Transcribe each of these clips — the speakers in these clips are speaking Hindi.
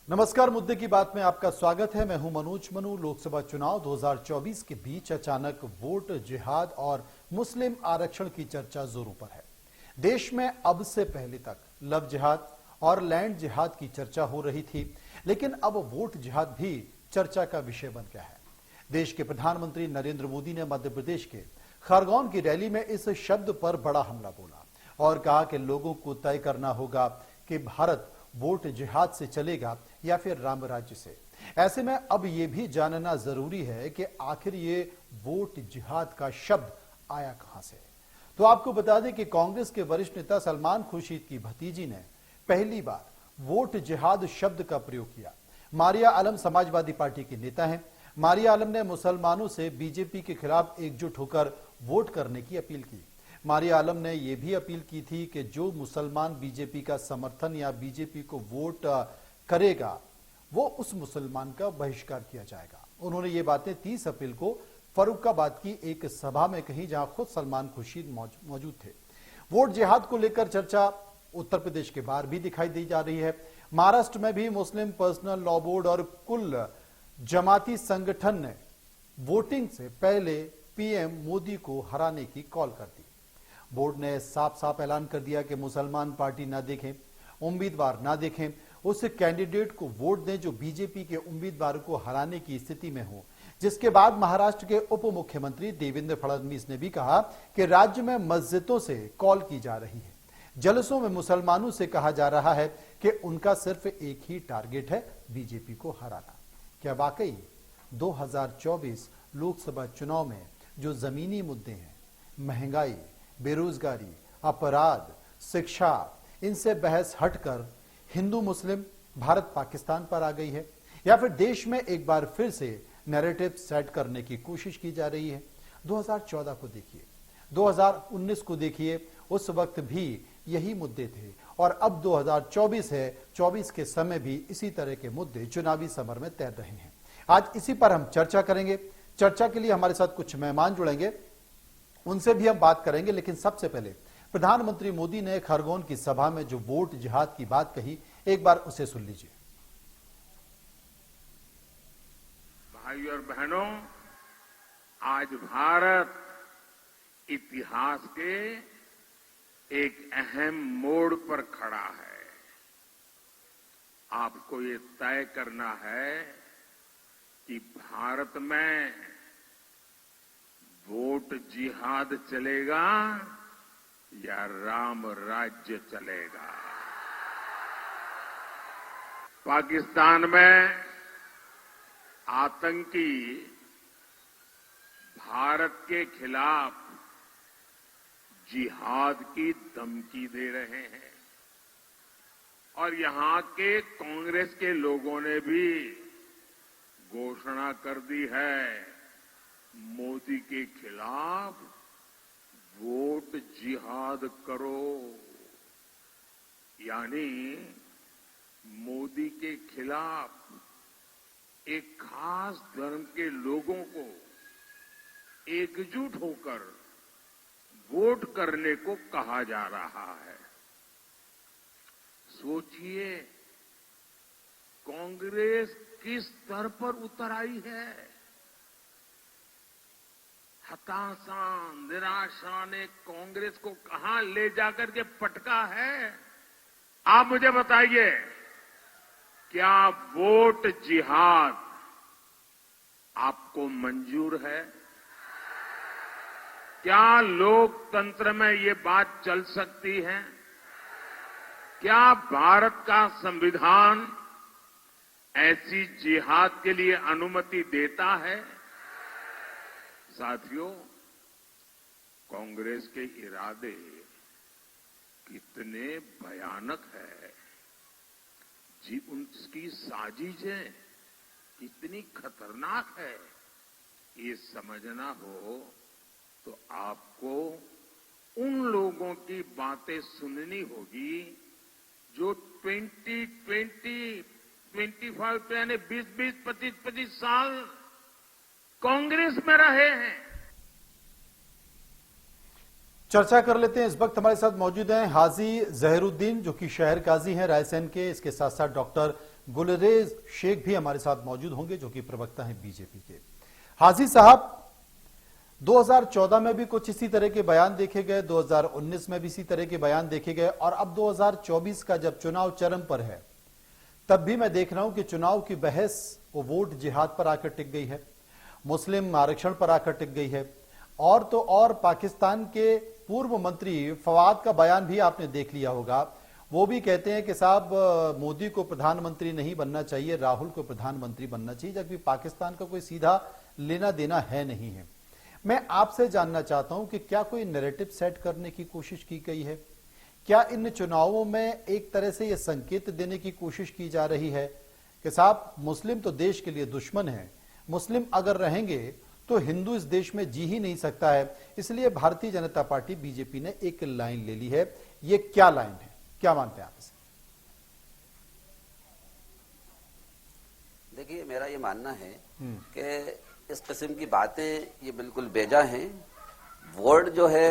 नमस्कार, मुद्दे की बात में आपका स्वागत है। मैं हूं मनोज मनु। लोकसभा चुनाव 2024 के बीच अचानक वोट जिहाद और मुस्लिम आरक्षण की चर्चा जोरों पर है। देश में अब से पहले तक लव जिहाद और लैंड जिहाद की चर्चा हो रही थी, लेकिन अब वोट जिहाद भी चर्चा का विषय बन गया है। देश के प्रधानमंत्री नरेंद्र मोदी ने मध्य प्रदेश के खरगोन की रैली में इस शब्द पर बड़ा हमला बोला और कहा कि लोगों को तय करना होगा कि भारत वोट जिहाद से चलेगा या फिर राम राज्य से। ऐसे में अब यह भी जानना जरूरी है कि आखिर ये वोट जिहाद का शब्द आया कहां से। तो आपको बता दें कि कांग्रेस के वरिष्ठ नेता सलमान खुर्शीद की भतीजी ने पहली बार वोट जिहाद शब्द का प्रयोग किया। मारिया आलम समाजवादी पार्टी की नेता हैं। मारिया आलम ने मुसलमानों से बीजेपी के खिलाफ एकजुट होकर वोट करने की अपील की। मारिया आलम ने यह भी अपील की थी कि जो मुसलमान बीजेपी का समर्थन या बीजेपी को वोट करेगा वो उस मुसलमान का बहिष्कार किया जाएगा। उन्होंने ये बातें 30 अप्रैल को फर्रुखाबाद की एक सभा में कही, जहां खुद सलमान खुर्शीद मौजूद थे। वोट जिहाद को लेकर चर्चा उत्तर प्रदेश के बाहर भी दिखाई दी जा रही है। महाराष्ट्र में भी मुस्लिम पर्सनल लॉ बोर्ड और कुल जमाती संगठन ने वोटिंग से पहले पीएम मोदी को हराने की कॉल कर दी। बोर्ड ने साफ साफ ऐलान कर दिया कि मुसलमान पार्टी ना देखें, उम्मीदवार ना देखें, उस कैंडिडेट को वोट दें जो बीजेपी के उम्मीदवार को हराने की स्थिति में हो। जिसके बाद महाराष्ट्र के उप मुख्यमंत्री देवेंद्र फडणवीस ने भी कहा कि राज्य में मस्जिदों से कॉल की जा रही है। जलसों में मुसलमानों से कहा जा रहा है कि उनका सिर्फ एक ही टारगेट है, बीजेपी को हराना। क्या वाकई 2024 लोकसभा चुनाव में जो जमीनी मुद्दे हैं, महंगाई, बेरोजगारी, अपराध, शिक्षा, इनसे बहस हटकर हिंदू मुस्लिम, भारत पाकिस्तान पर आ गई है, या फिर देश में एक बार फिर से नैरेटिव सेट करने की कोशिश की जा रही है? 2014 को देखिए, 2019 को देखिए, उस वक्त भी यही मुद्दे थे और अब 2024 है। 24 के समय भी इसी तरह के मुद्दे चुनावी समर में तैर रहे हैं। आज इसी पर हम चर्चा करेंगे। चर्चा के लिए हमारे साथ कुछ मेहमान जुड़ेंगे, उनसे भी हम बात करेंगे। लेकिन सबसे पहले प्रधानमंत्री मोदी ने खरगोन की सभा में जो वोट जिहाद की बात कही, एक बार उसे सुन लीजिए। भाइयों और बहनों, आज भारत इतिहास के एक अहम मोड़ पर खड़ा है। आपको ये तय करना है कि भारत में वोट जिहाद चलेगा या राम राज्य चलेगा। पाकिस्तान में आतंकी भारत के खिलाफ जिहाद की धमकी दे रहे हैं और यहां के कांग्रेस के लोगों ने भी घोषणा कर दी है, मोदी के खिलाफ वोट जिहाद करो। यानी मोदी के खिलाफ एक खास धर्म के लोगों को एकजुट होकर वोट करने को कहा जा रहा है। सोचिए, कांग्रेस किस स्तर पर उतर आई है। हताशा, निराशा ने कांग्रेस को कहां ले जाकर के पटका है। आप मुझे बताइए, क्या वोट जिहाद आपको मंजूर है? क्या लोकतंत्र में ये बात चल सकती है? क्या भारत का संविधान ऐसी जिहाद के लिए अनुमति देता है? साथियों, कांग्रेस के इरादे कितने भयानक है, जी उनकी साजिशें कितनी खतरनाक है, ये समझना हो तो आपको उन लोगों की बातें सुननी होगी जो 20-20, 25 यानी 20-20, 25-25 साल कांग्रेस में रहे हैं। चर्चा कर लेते हैं। इस वक्त हमारे साथ मौजूद हैं हाजी जहरुद्दीन, जो कि शहर काजी हैं रायसेन के। इसके साथ साथ डॉक्टर गुलरेज शेख भी हमारे साथ मौजूद होंगे, जो कि प्रवक्ता हैं बीजेपी के। हाजी साहब, 2014 में भी कुछ इसी तरह के बयान देखे गए, 2019 में भी इसी तरह के बयान देखे गए, और अब 2024 का जब चुनाव चरम पर है, तब भी मैं देख रहा हूं कि चुनाव की बहस वो वोट जिहाद पर आकर टिक गई है, मुस्लिम आरक्षण पर आकर टिक गई है। और तो और पाकिस्तान के पूर्व मंत्री फवाद का बयान भी आपने देख लिया होगा। वो भी कहते हैं कि साहब मोदी को प्रधानमंत्री नहीं बनना चाहिए, राहुल को प्रधानमंत्री बनना चाहिए, जबकि पाकिस्तान का कोई सीधा लेना देना है नहीं है। मैं आपसे जानना चाहता हूं कि क्या कोई नैरेटिव सेट करने की कोशिश की गई है? क्या इन चुनावों में एक तरह से यह संकेत देने की कोशिश की जा रही है कि साहब मुस्लिम तो देश के लिए दुश्मन है, मुस्लिम अगर रहेंगे तो हिंदू इस देश में जी ही नहीं सकता है, इसलिए भारतीय जनता पार्टी बीजेपी ने एक लाइन ले ली है। ये क्या लाइन है, क्या मानते हैं आप इसे? देखिए, मेरा ये मानना है कि इस किस्म की बातें ये बिल्कुल बेजा हैं। वोट जो है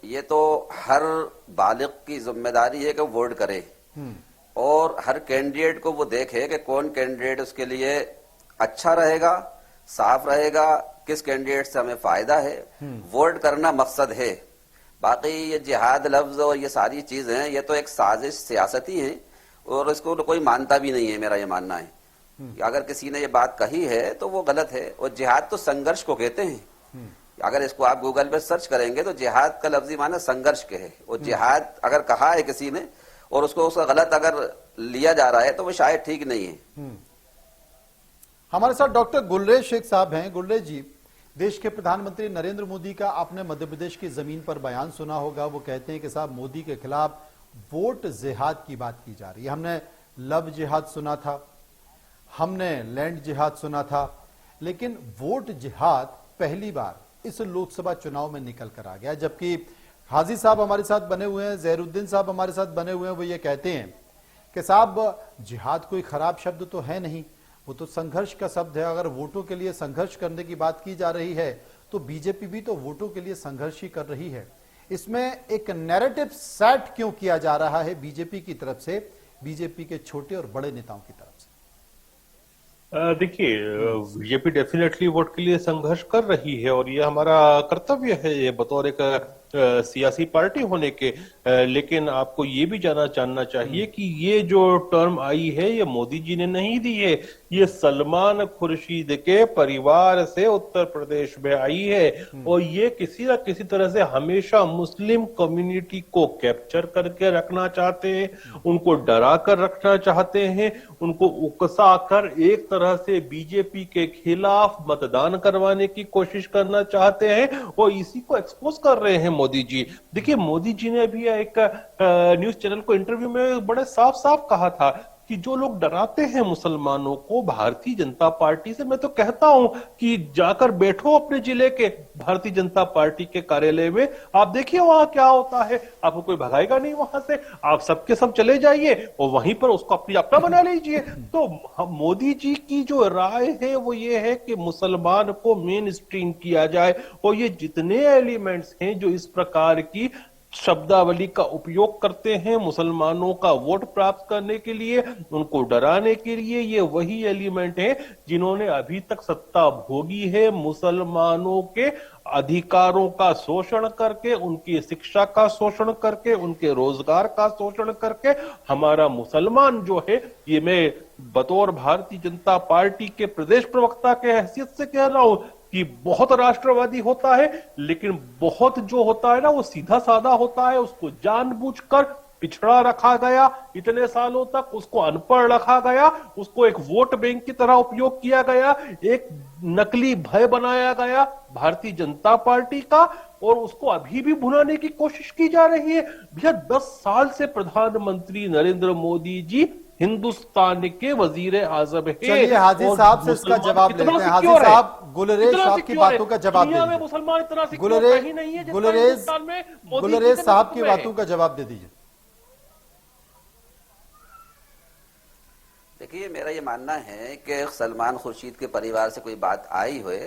ये तो हर बालिग की जिम्मेदारी है कि वोट करे और हर कैंडिडेट को वो देखे कि कौन कैंडिडेट उसके लिए अच्छा रहेगा, साफ रहेगा, किस कैंडिडेट से हमें फायदा है। वोट करना मकसद है। बाकी ये जिहाद लफ्ज और ये सारी चीजें ये तो एक साजिश सियासती है और इसको कोई मानता भी नहीं है। मेरा ये मानना है कि अगर किसी ने ये बात कही है तो वो गलत है। और जिहाद तो संघर्ष को कहते हैं। अगर इसको आप गूगल पे सर्च करेंगे तो जिहाद का लफ्जी माना संघर्ष के है। और जिहाद अगर कहा है किसी ने और उसको उसका गलत अगर लिया जा रहा है तो वो शायद ठीक नहीं है। हमारे साथ डॉक्टर गुलरेज शेख साहब हैं। गुलरेज जी, देश के प्रधानमंत्री नरेंद्र मोदी का आपने मध्य प्रदेश की जमीन पर बयान सुना होगा। वो कहते हैं कि साहब मोदी के खिलाफ वोट जिहाद की बात की जा रही है। हमने लव जिहाद सुना था, हमने लैंड जिहाद सुना था, लेकिन वोट जिहाद पहली बार इस लोकसभा चुनाव में निकल कर आ गया। जबकि हाजी साहब हमारे साथ बने हुए हैं, जहरुद्दीन साहब हमारे साथ बने हुए हैं, वो ये कहते हैं कि साहब जिहाद कोई खराब शब्द तो है नहीं, वो तो संघर्ष का शब्द है। अगर वोटों के लिए संघर्ष करने की बात की जा रही है तो बीजेपी भी तो वोटों के लिए संघर्ष ही कर रही है। इसमें एक नैरेटिव सेट क्यों किया जा रहा है बीजेपी की तरफ से, बीजेपी के छोटे और बड़े नेताओं की तरफ से? देखिए, बीजेपी डेफिनेटली वोट के लिए संघर्ष कर रही है और ये हमारा कर्तव्य है ये बतौर एक सियासी पार्टी होने के। लेकिन आपको ये भी जानना चाहिए कि ये जो टर्म आई है ये मोदी जी ने नहीं दी है, ये सलमान खुर्शीद के परिवार से उत्तर प्रदेश में आई है। और ये किसी ना किसी तरह से हमेशा मुस्लिम कम्युनिटी को कैप्चर करके रखना चाहते हैं, उनको डरा कर रखना चाहते हैं, उनको उकसा कर एक तरह से बीजेपी के खिलाफ मतदान करवाने की कोशिश करना चाहते हैं और इसी को एक्सपोज कर रहे हैं मोदी जी। देखिए, मोदी जी ने भी एक न्यूज चैनल को इंटरव्यू में बड़े साफ साफ कहा था कि जो लोग डराते हैं मुसलमानों को भारतीय जनता पार्टी से, मैं तो कहता हूं कि जाकर बैठो अपने जिले के भारतीय जनता पार्टी के कार्यालय में, आप देखिए वहां क्या होता है। आपको कोई भगाएगा नहीं वहां से, आप सबके सब चले जाइए और वहीं पर उसको अपना बना लीजिए। तो मोदी जी की जो राय है वो ये है कि मुसलमान को मेन स्ट्रीम किया जाए और ये जितने एलिमेंट्स हैं जो इस प्रकार की शब्दावली का उपयोग करते हैं मुसलमानों का वोट प्राप्त करने के लिए, उनको डराने के लिए, ये वही एलिमेंट हैं जिन्होंने अभी तक सत्ता भोगी है मुसलमानों के अधिकारों का शोषण करके, उनकी शिक्षा का शोषण करके, उनके रोजगार का शोषण करके। हमारा मुसलमान जो है, ये मैं बतौर भारतीय जनता पार्टी के प्रदेश प्रवक्ता के हैसियत से कह रहा हूं कि बहुत राष्ट्रवादी होता है, लेकिन बहुत जो होता है ना वो सीधा साधा होता है। उसको जानबूझकर पिछड़ा रखा गया इतने सालों तक, उसको अनपढ़ रखा गया, उसको एक वोट बैंक की तरह उपयोग किया गया, एक नकली भय बनाया गया भारतीय जनता पार्टी का और उसको अभी भी भुनाने की कोशिश की जा रही है। भैया 10 साल से प्रधानमंत्री नरेंद्र मोदी जी हिंदुस्तान के वजीर आजम है। चलिए हाजी साहब से इसका जवाब लेते हैं। हाजी साहब, गुलरेज साहब की बातों का जवाब दीजिए। मुसलमान इतना गुलरेज साहब की बातों का जवाब दे दीजिए। देखिए, मेरा ये मानना है कि सलमान खुर्शीद के परिवार से कोई बात आई हुए,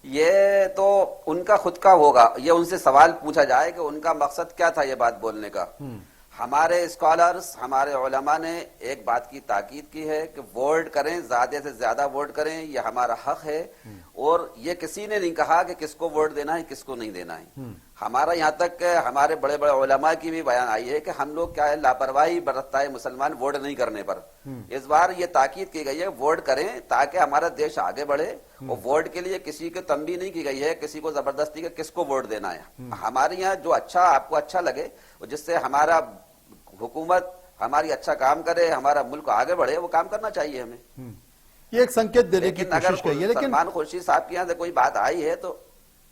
ये तो उनका खुद का होगा, ये उनसे सवाल पूछा जाए कि उनका मकसद क्या था ये बात बोलने का। हमारे स्कॉलर्स, हमारे उलमा ने एक बात की ताकीद की है कि वोट करें, ज्यादा से ज्यादा वोट करें, ये हमारा हक है। और ये किसी ने नहीं कहा कि किसको वोट देना है किसको नहीं देना है। हमारा यहाँ तक हमारे बड़े बड़े उलमा की भी बयान आई है कि हम लोग क्या है, लापरवाही बरतता है मुसलमान वोट नहीं करने पर। इस बार ये ताकीद की गई है वोट करें ताकि हमारा देश आगे बढ़े। और वोट के लिए किसी को तंबी नहीं की गई है, किसी को जबरदस्ती के किसको वोट देना है। हमारे यहाँ जो अच्छा आपको अच्छा लगे, जिससे हमारा हुकूमत हमारी अच्छा काम करे, हमारा मुल्क आगे बढ़े, वो काम करना चाहिए हमें। ये एक संकेत देने की लेकिन अगर कोशिश करिए, लेकिन सलमान खुर्शीद साहब के यहाँ से कोई बात आई है तो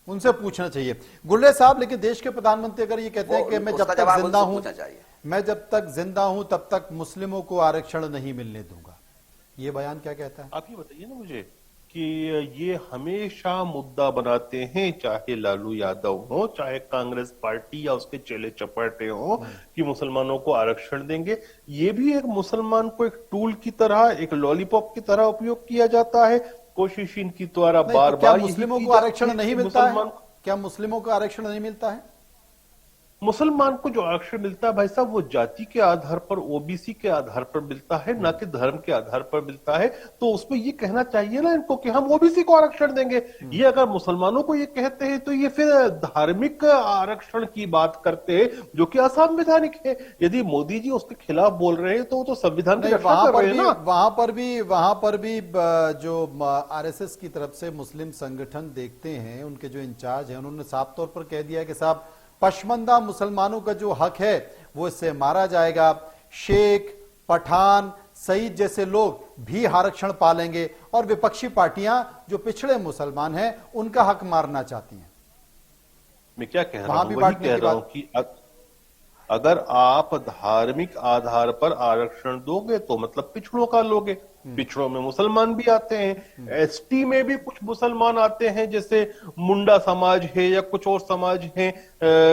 उनसे पूछना चाहिए। गुल्ले साहब, लेकिन देश के प्रधानमंत्री अगर ये कहते हैं कि मैं जब तक जिंदा हूं, मैं जब तक जिंदा हूं तब तक मुस्लिमों को आरक्षण नहीं मिलने दूंगा, ये बयान क्या कहता है? आप ये बताइए ना मुझे कि ये हमेशा मुद्दा बनाते हैं, चाहे लालू यादव हो, चाहे कांग्रेस पार्टी या उसके चेले चपाटे हो, कि मुसलमानों को आरक्षण देंगे। ये भी एक मुसलमान को एक टूल की तरह, एक लॉलीपॉप की तरह उपयोग किया जाता है। कोशिश इनकी द्वारा बार क्या बार मुस्लिमों को आरक्षण नहीं मिलता है? क्या मुस्लिमों को आरक्षण नहीं मिलता है? मुसलमान को जो आरक्षण मिलता है भाई साहब, वो जाति के आधार पर, ओबीसी के आधार पर मिलता है, ना कि धर्म के आधार पर मिलता है। तो उसमें ये कहना चाहिए ना इनको कि हम ओबीसी को आरक्षण देंगे। ये अगर मुसलमानों को ये कहते हैं तो ये फिर धार्मिक आरक्षण की बात करते हैं, जो कि असंवैधानिक है। यदि मोदी जी उसके खिलाफ बोल रहे हैं तो वो तो संविधान की रक्षा कर रहे हैं ना। वहां पर भी जो आरएसएस की तरफ से मुस्लिम संगठन देखते हैं, उनके जो इंचार्ज हैं, उन्होंने साफ तौर पर कह दिया कि साहब पशमंदा मुसलमानों का जो हक है वो इससे मारा जाएगा। शेख, पठान, सईद जैसे लोग भी आरक्षण पालेंगे और विपक्षी पार्टियां जो पिछड़े मुसलमान हैं उनका हक मारना चाहती हैं। मैं क्या कह रहा हूं, वही कह रहा हूं कि अगर आप धार्मिक आधार पर आरक्षण दोगे तो मतलब पिछड़ों का लोगे। पिछड़ों में मुसलमान भी आते हैं, एसटी में भी कुछ मुसलमान आते हैं, जैसे मुंडा समाज है या कुछ और समाज है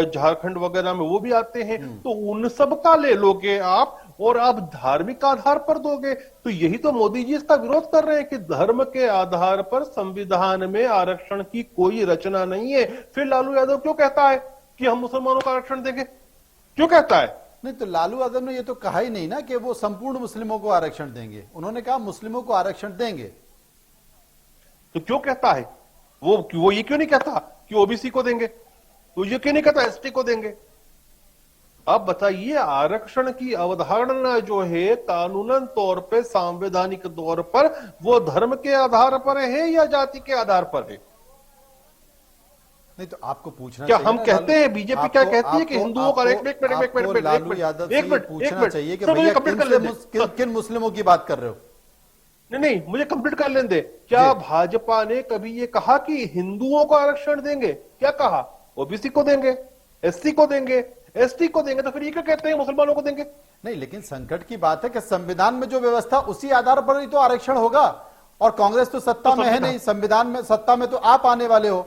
झारखंड वगैरह में, वो भी आते हैं। तो उन सब का ले लोगे आप और आप धार्मिक आधार पर दोगे। तो यही तो मोदी जी इसका विरोध कर रहे हैं कि धर्म के आधार पर संविधान में आरक्षण की कोई रचना नहीं है। फिर लालू यादव क्यों कहता है कि हम मुसलमानों को आरक्षण देंगे? क्यों कहता है? नहीं तो लालू यादव ने ये तो कहा ही नहीं ना कि वो संपूर्ण मुस्लिमों को आरक्षण देंगे। उन्होंने कहा मुस्लिमों को आरक्षण देंगे। तो क्यों कहता है वो ये क्यों नहीं कहता कि ओबीसी को देंगे? तो ये क्यों नहीं कहता एसटी को देंगे? अब बताइए, आरक्षण की अवधारणा जो है कानूनन तौर पे, संवैधानिक तौर पर, वो धर्म के आधार पर है या जाति के आधार पर है? नहीं तो आपको पूछना क्या चाहिए हम कहते हैं, बीजेपी क्या कहती है कि हिंदुओं का लालू यादव से पूछना चाहिए कि भैया किन मुस्लिमों की बात कर रहे हो? नहीं, मुझे कंप्लीट कर लेने दे। क्या भाजपा ने कभी ये कहा कि हिंदुओं को आरक्षण देंगे? क्या कहा? ओबीसी को देंगे, एससी को देंगे, एसटी को देंगे। तो फिर ये क्या कहते हैं मुसलमानों को देंगे? नहीं, लेकिन संकट की बात है कि संविधान में जो व्यवस्था उसी आधार पर ही तो आरक्षण होगा। और कांग्रेस तो सत्ता में है नहीं, संविधान में सत्ता में तो आप आने वाले हो।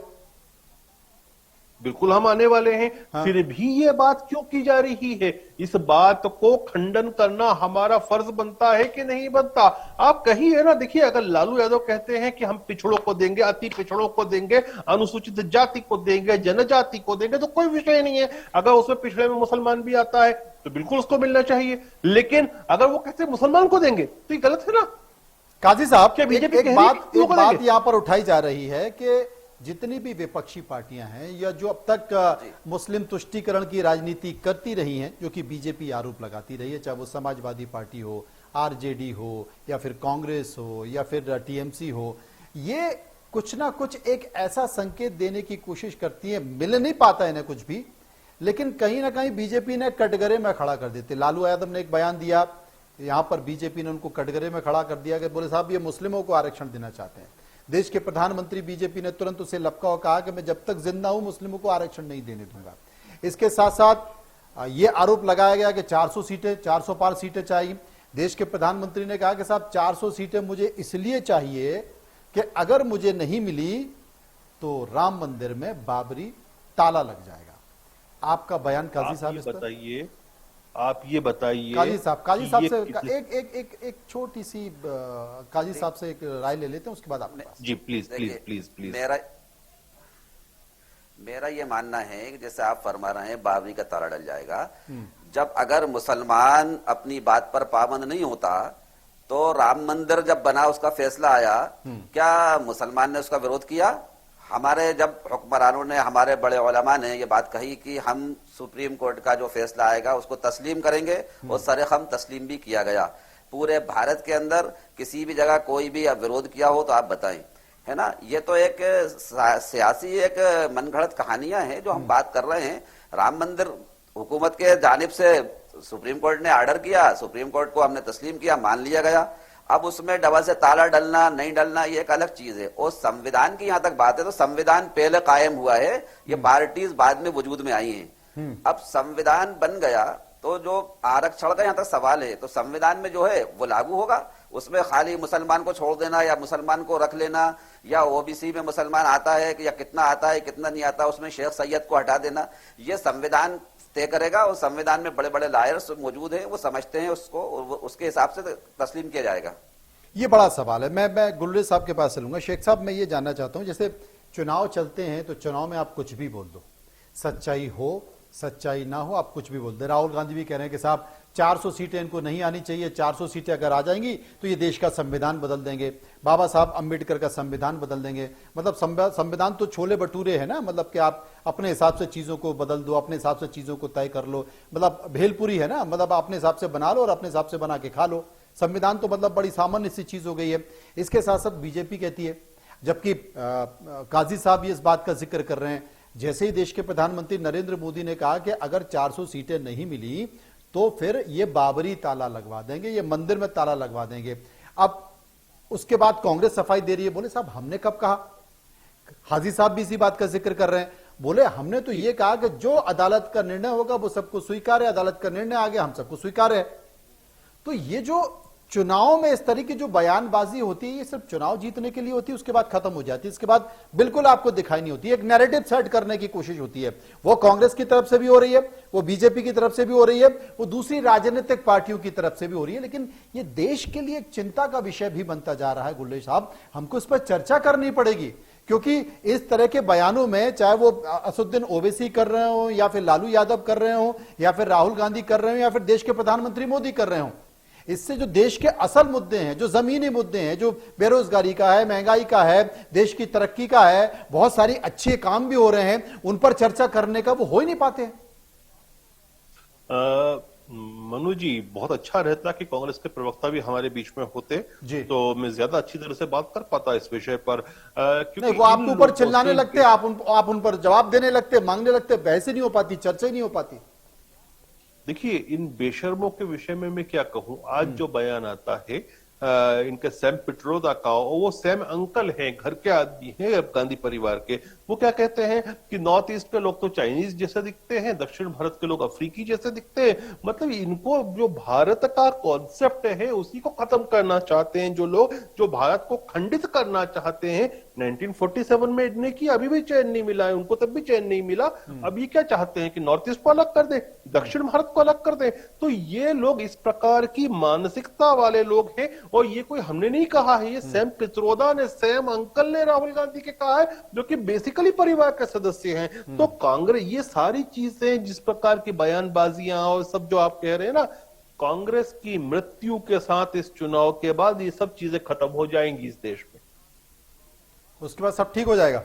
बिल्कुल हम आने वाले हैं। हाँ। फिर भी ये बात क्यों की जा रही है? इस बात को खंडन करना हमारा फर्ज बनता है कि नहीं बनता? आप कहिए ना। देखिए, अगर लालू यादव कहते हैं कि हम पिछड़ों को देंगे, अति पिछड़ों को देंगे, अनुसूचित जाति को देंगे, जनजाति को देंगे, तो कोई विषय नहीं है। अगर उसमें पिछड़े में मुसलमान भी आता है तो बिल्कुल उसको मिलना चाहिए। लेकिन अगर वो कहते हैं मुसलमान को देंगे तो ये गलत है ना। काजी साहब, बीजेपी एक बात यहां पर उठाई जा रही है कि जितनी भी विपक्षी पार्टियां हैं या जो अब तक मुस्लिम तुष्टीकरण की राजनीति करती रही हैं, जो कि बीजेपी आरोप लगाती रही है, चाहे वो समाजवादी पार्टी हो, आरजेडी हो, या फिर कांग्रेस हो, या फिर टीएमसी हो, ये कुछ ना कुछ एक ऐसा संकेत देने की कोशिश करती है। मिल नहीं पाता इन्हें कुछ भी, लेकिन कहीं ना कहीं बीजेपी ने कटघरे में खड़ा कर देते। लालू यादव ने एक बयान दिया, यहां पर बीजेपी ने उनको कटघरे में खड़ा कर दिया कि बोले साहब ये मुस्लिमों को आरक्षण देना चाहते हैं। देश के प्रधानमंत्री बीजेपी ने तुरंत उसे लपका और कहा कि मैं जब तक जिंदा हूं मुस्लिमों को आरक्षण नहीं देने दूंगा। इसके साथ साथ ये आरोप लगाया गया कि 400 सीटें, 400 पार सीटें चाहिए। देश के प्रधानमंत्री ने कहा कि साहब 400 सीटें मुझे इसलिए चाहिए कि अगर मुझे नहीं मिली तो राम मंदिर में बाबरी ताला लग जाएगा। आपका बयान काजी साहब इस पर? आप ये बताइए काजी साहब से एक छोटी सी काजी साहब से एक राय ले लेते हैं, उसके बाद आपने। जी प्लीज प्लीज प्लीज प्लीज। मेरा ये मानना है कि जैसे आप फरमा रहे हैं बाबरी का ताला डल जाएगा, जब अगर मुसलमान अपनी बात पर पाबंद नहीं होता तो राम मंदिर जब बना उसका फैसला आया, क्या मुसलमान ने उसका विरोध किया? हमारे जब हुक्मरानों ने, हमारे बड़े उलमा ने ये बात कही कि हम सुप्रीम कोर्ट का जो फैसला आएगा उसको तस्लीम करेंगे, और सरेखम तस्लीम भी किया गया। पूरे भारत के अंदर किसी भी जगह कोई भी विरोध किया हो तो आप बताएं, है ना? ये तो एक सियासी एक मनगढ़ंत कहानियां हैं जो हम बात कर रहे हैं। राम मंदिर हुकूमत के जानिब से सुप्रीम कोर्ट ने ऑर्डर किया, सुप्रीम कोर्ट को हमने तस्लीम किया, मान लिया गया। अब उसमें डबल से ताला डलना नहीं डलना ये एक अलग चीज है। और संविधान की यहां तक बात है तो संविधान पहले कायम हुआ है, ये पार्टीज बाद में वजूद में आई हैं। अब संविधान बन गया तो जो आरक्षण का यहां तक सवाल है तो संविधान में जो है वो लागू होगा। उसमें खाली मुसलमान को छोड़ देना या मुसलमान को रख लेना, या ओबीसी में मुसलमान आता है या कितना आता है कितना नहीं आता, उसमें शेख सैयद को हटा देना, ये संविधान तय करेगा। और संविधान में बड़े बड़े लायर्स मौजूद हैं, वो समझते हैं उसको, उसके हिसाब से तस्लीम किया जाएगा। ये बड़ा सवाल है। मैं गुलरेज साहब के पास चलूंगा। शेख साहब, मैं ये जानना चाहता हूं, जैसे चुनाव चलते हैं तो चुनाव में आप कुछ भी बोल दो, सच्चाई हो सच्चाई ना हो, आप कुछ भी बोल दे। राहुल गांधी भी कह रहे हैं कि साहब 400 सीटें इनको नहीं आनी चाहिए, 400 सीटें अगर आ जाएंगी तो ये देश का संविधान बदल देंगे, बाबा साहब अंबेडकर का संविधान बदल देंगे। मतलब संविधान तो छोले भटूरे है ना, मतलब कि आप अपने हिसाब से चीजों को बदल दो, अपने हिसाब से चीजों को तय कर लो, मतलब भेलपुरी है ना, मतलब अपने हिसाब से बना लो और अपने हिसाब से बना के खा लो। संविधान तो मतलब बड़ी सामान्य सी चीज हो गई है। इसके साथ साथ बीजेपी कहती है, जबकि काजी साहब ये इस बात का जिक्र कर रहे हैं, जैसे ही देश के प्रधानमंत्री नरेंद्र मोदी ने कहा कि अगर 400 सीटें नहीं मिली तो फिर ये बाबरी ताला लगवा देंगे, ये मंदिर में ताला लगवा देंगे। अब उसके बाद कांग्रेस सफाई दे रही है, बोले साहब हमने कब कहा? हाजी साहब भी इसी बात का जिक्र कर रहे हैं, बोले हमने तो ये कहा कि जो अदालत का निर्णय होगा वो सबको स्वीकार है, अदालत का निर्णय आ गया हम सबको स्वीकार है। तो ये जो चुनाव में इस तरह की जो बयानबाजी होती है, ये सिर्फ चुनाव जीतने के लिए होती है, उसके बाद खत्म हो जाती है, इसके बाद बिल्कुल आपको दिखाई नहीं होती। एक नैरेटिव सेट करने की कोशिश होती है, वो कांग्रेस की तरफ से भी हो रही है, वो बीजेपी की तरफ से भी हो रही है, वो दूसरी राजनीतिक पार्टियों की तरफ से भी हो रही है। लेकिन ये देश के लिए एक चिंता का विषय भी बनता जा रहा है गुल्लेश साहब, हमको इस पर चर्चा करनी पड़ेगी, क्योंकि इस तरह के बयानों में, चाहे वो असदुद्दीन ओवैसी कर रहे हो या फिर लालू यादव कर रहे हो या फिर राहुल गांधी कर रहे हो या फिर देश के प्रधानमंत्री मोदी कर रहे हो, इससे जो देश के असल मुद्दे हैं, जो जमीनी मुद्दे हैं, जो बेरोजगारी का है, महंगाई का है, देश की तरक्की का है, बहुत सारी अच्छे काम भी हो रहे हैं, उन पर चर्चा करने का वो हो ही नहीं पाते हैं। मनु जी, बहुत अच्छा रहता कि कांग्रेस के प्रवक्ता भी हमारे बीच में होते तो मैं ज्यादा अच्छी तरह से बात कर पाता इस विषय पर। क्योंकि वो आपके ऊपर चिल्लाने लगते, आप उन पर जवाब देने लगते, मांगने लगते, बहस ही नहीं हो पाती, चर्चा ही नहीं हो पाती। देखिए, इन बेशर्मों के विषय में मैं क्या कहूं, आज जो बयान आता है इनके सैम पिट्रोदा का, वो सैम अंकल हैं, घर के आदमी हैं गांधी परिवार के, वो क्या कहते हैं कि नॉर्थ ईस्ट के लोग तो चाइनीज जैसे दिखते हैं, दक्षिण भारत के लोग अफ्रीकी जैसे दिखते हैं। मतलब इनको जो भारत का कॉन्सेप्ट है उसी को खत्म करना चाहते हैं जो लोग, जो भारत को खंडित करना चाहते हैं। 1947 में इन्हें की अभी भी चैन नहीं मिला है, उनको तब भी चैन नहीं मिला। अब ये क्या चाहते हैं कि नॉर्थ ईस्ट को अलग कर दे, दक्षिण भारत को अलग कर दे। तो ये लोग इस प्रकार की मानसिकता वाले लोग हैं, और ये कोई हमने नहीं कहा है, ये सैम पित्रोदा ने, सैम अंकल ने राहुल गांधी के कहा है, जो कि बेसिकली परिवार के सदस्य हैं। तो कांग्रेस, ये सारी चीजें, जिस प्रकार की बयानबाजियां और सब जो आप कह रहे हैं ना, कांग्रेस की मृत्यु के साथ इस चुनाव के बाद ये सब चीजें खत्म हो जाएंगी इस देश में, उसके बाद सब ठीक हो जाएगा,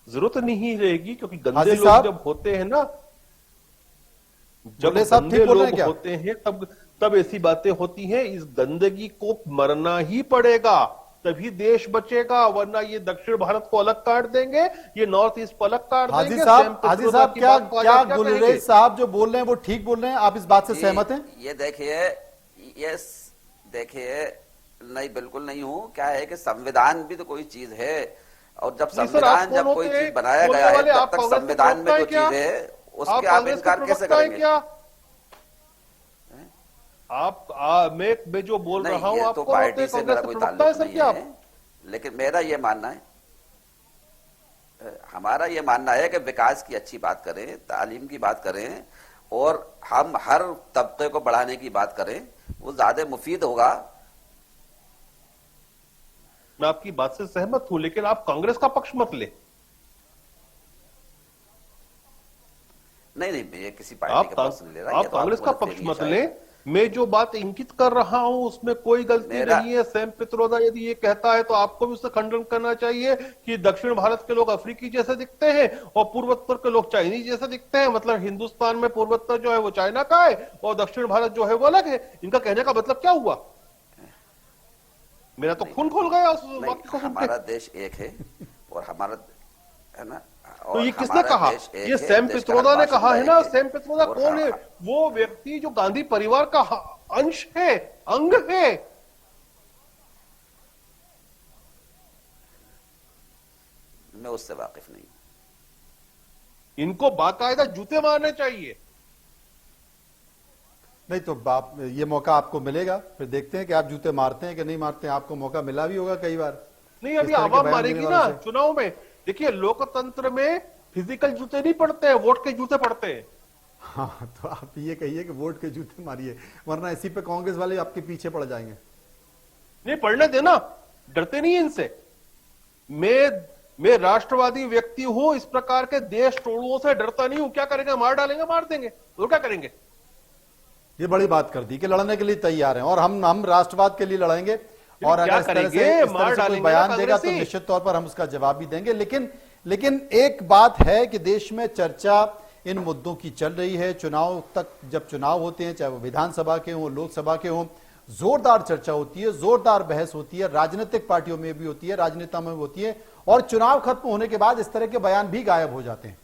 जरूरत नहीं रहेगी। क्योंकि गंदे लोग जब होते हैं ना, जब गंदे लोग होते हैं तब ऐसी बातें होती हैं। इस गंदगी को मरना ही पड़ेगा, तभी देश बचेगा, वरना ये दक्षिण भारत को अलग काट देंगे, ये नॉर्थ ईस्ट को अलग काट देंगे। हाजी साहब, क्या गुलरेज साहब जो बोल रहे हैं वो ठीक बोल रहे हैं? आप इस बात से सहमत हैं? ये देखिए, नहीं, बिल्कुल नहीं हूं। क्या है कि संविधान भी तो कोई चीज है, और जब संविधान, जब कोई चीज बनाया गया है, तब तक संविधान में जो चीज है उसके आप इनकार कैसे करेंगे? मैं जो बोल रहा हूं, आपको तो पार्टी से मेरा कोई ताल्लुक नहीं है, लेकिन मेरा ये मानना है, हमारा ये मानना है कि विकास की अच्छी बात करें, तालीम की बात करें, और हम हर तबके को बढ़ाने की बात करें, वो ज्यादा मुफीद होगा। मैं आपकी बात से सहमत हूं, लेकिन आप कांग्रेस का पक्ष मत ले। नहीं नहीं, ये किसी पार्टी का पक्ष नहीं ले रहा, आप कांग्रेस का पक्ष मत ले। मैं जो बात इंगित कर रहा हूं उसमें कोई गलती नहीं है। सैम पित्रोदा यदि ये कहता है तो आपको भी उससे खंडन करना चाहिए कि दक्षिण भारत के लोग अफ्रीकी जैसे दिखते हैं और पूर्वोत्तर के लोग चाइनीज जैसे दिखते हैं। मतलब हिंदुस्तान में पूर्वोत्तर जो है वो चाइना का है और दक्षिण भारत जो है वो अलग है। इनका कहने का मतलब क्या हुआ? मेरा तो खून खोल गया उस वाक्य को सुन के। हमारा देश एक है और हमारा, है ना। तो ये किसने कहा? ये सैम पित्रोदा ने कहा है ना। सैम पित्रोदा कौन है? वो व्यक्ति जो गांधी परिवार का अंश है, अंग है। मैं उससे वाकिफ नहीं हूं। इनको बाकायदा जूते मारने चाहिए। नहीं तो आप ये मौका आपको मिलेगा, फिर देखते हैं कि आप जूते मारते हैं कि नहीं मारते हैं। आपको मौका मिला भी होगा कई बार। नहीं, अभी आवाम मारेगी ना चुनाव में। देखिए, लोकतंत्र में फिजिकल जूते नहीं पड़ते हैं, वोट के जूते पड़ते हैं। हाँ, तो आप ये कहिए कि वोट के जूते मारिए, वरना इसी पे कांग्रेस वाले आपके पीछे पड़ जाएंगे। नहीं, पढ़ने देना, डरते नहीं है इनसे। मैं राष्ट्रवादी व्यक्ति हूं, इस प्रकार के देश टोड़ुओं से डरता नहीं हूं। क्या करेंगे? मार डालेंगे, मार देंगे, तो क्या करेंगे? ये बड़ी बात कर दी कि लड़ने के लिए तैयार हैं और हम राष्ट्रवाद के लिए लड़ेंगे। और अगर इस तरह से कोई बयान देगा तो निश्चित तौर पर हम उसका जवाब भी देंगे। लेकिन एक बात है कि देश में चर्चा इन मुद्दों की चल रही है। चुनाव तक, जब चुनाव होते हैं, चाहे वो विधानसभा के हों, लोकसभा के हों, जोरदार चर्चा होती है, जोरदार बहस होती है, राजनीतिक पार्टियों में भी होती है, राजनेता में भी होती है। और चुनाव खत्म होने के बाद इस तरह के बयान भी गायब हो जाते हैं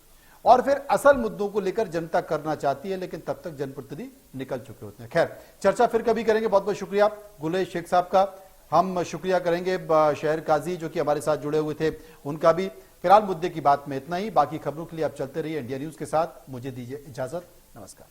और फिर असल मुद्दों को लेकर जनता करना चाहती है, लेकिन तब तक जनप्रतिनिधि निकल चुके होते हैं। खैर, चर्चा फिर कभी करेंगे। बहुत बहुत शुक्रिया गुलेश शेख साहब का। हम शुक्रिया करेंगे शहर काजी जो कि हमारे साथ जुड़े हुए थे, उनका भी। फिलहाल मुद्दे की बात में इतना ही। बाकी खबरों के लिए आप चलते रहिए इंडिया न्यूज के साथ। मुझे दीजिए इजाजत। नमस्कार।